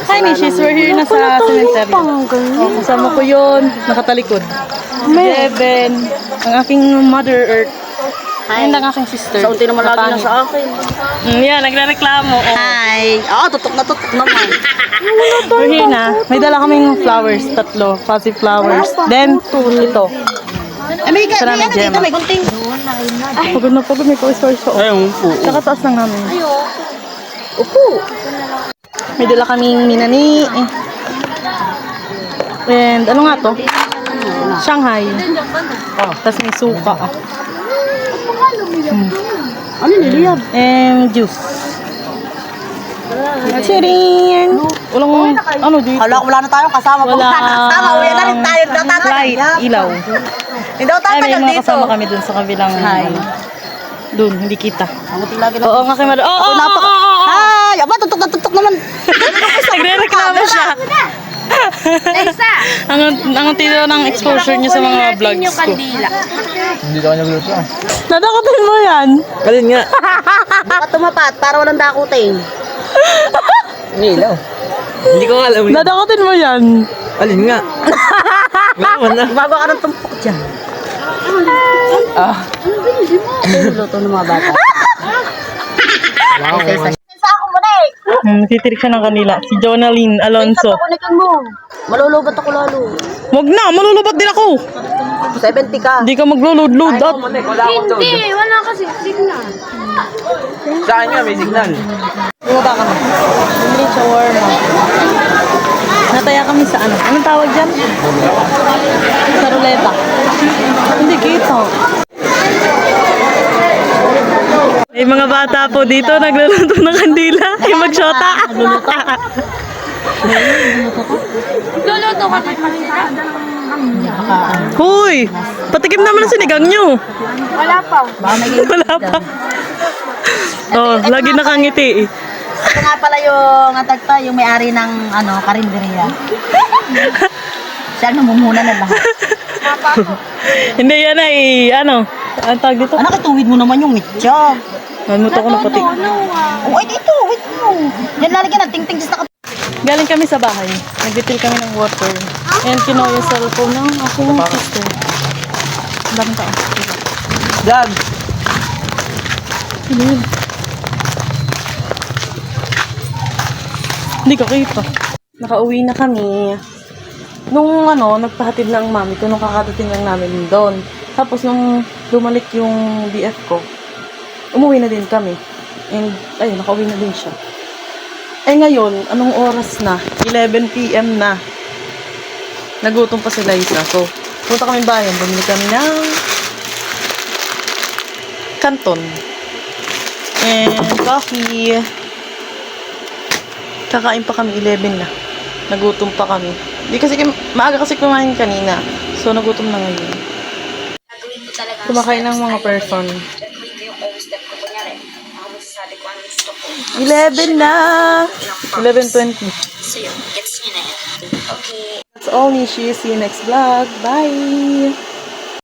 Hi, Nishis. We're here na sa cemetery. Oh, kasama ko yun. Nakatalikod. Eleven. Ang aking Mother Earth. And ang aking sister. Sa unti naman lagi lang sa akin. Yan, nagre-reklamo. Oh. Hi. Tutok na tutok naman. We're here na. May dala kaming flowers. 3. Fuzzy flowers. Then, ito. May Sarami Gemma. may gunting. Pagod na pagod. May pawis-pawis. Ay, upo. Tsaka taas lang namin. Upo. May dala kaming minani. And ano nga to? Shanghai. Tapos may suka. Ano niliyab? And juice. Cheering! Walang ano dito. Hala, wala na tayong kasama. Wala. Kasama, uwi na rin tayo. Light, ilaw. Hindi ako Ay, may tatagal mga dito. kasama kami dun sa kabilang dun, hindi kita. Ang buti lagi na. Oo nga kay Mother. Oo, Hi! Aba, tutok na tutok naman. Nagre-reklamo siya. ang tito ng exposure niyo sa mga vlogs ko. Hindi ka kanya blusa. Nadakotin mo yan. Alin nga? Baka tumapat para walang dakutin. Nilaw. Hindi ko alam. Nadakotin mo yan. Alin nga? Ngayon na. Gumagawa ka ng tumpok dyan. Luto ng mga bata. Sa ako mo na eh. Titirik siya ng kanila. Si Jonaline Alonso. Kapakunikan mo. Malulubat ako lalo. Wag na, malulubat din ako. 70 ka. Hindi ka maglo-load-load out. Hindi, wala kasi signal. Saan nga may signal? Bumaba kami. Bumili shawarma. Nataya kami sa ano? Anong tawag dyan? Sa ruleta. Hindi kita. May mga bata po dito nagluluto ng kandila. Yung magsyota. Luluto ka na. Hoy! Patikim naman ang sinigang nyo. Wala pa. Wala pa. Oh, lagi nakangiti eh. Ito nga pala yung atagta, yung may-ari ng karinderya. Siya ang namumuna na lahat. Hindi yan ay, ano, ang tawag dito? Anak, ituwid mo naman yung mitya. Nanuto ko na pati. Oh, ay dito, wait mo. Yan lalagyan ng ting-ting sa Galing kami sa bahay. Nagbitil kami ng water. And kinuha yung cellphone ng aking sister. Ang daming tao. Dad! Ano yun? Hindi ka kita. Nakauwi na kami. Nung nagpahatid na ang mami ko, nung kakadating lang namin doon. Tapos nung lumalik yung BF ko, umuwi na din kami. And, ayun, nakauwi na din siya. Eh ngayon, anong oras na? 11 PM na. Nagutom pa si Liza. So, punta kami bayan. Bumili kami ng kanton. And coffee. Kakain pa kami 11 na. Nagutom pa kami. Di kasi maaga kasi kumain kanina. So, nagutom na ngayon. Kumakain ng mga person. 11 na! 11:20. So yun, gets nyo na yan. Okay. That's all, Nishi. See you next vlog. Bye!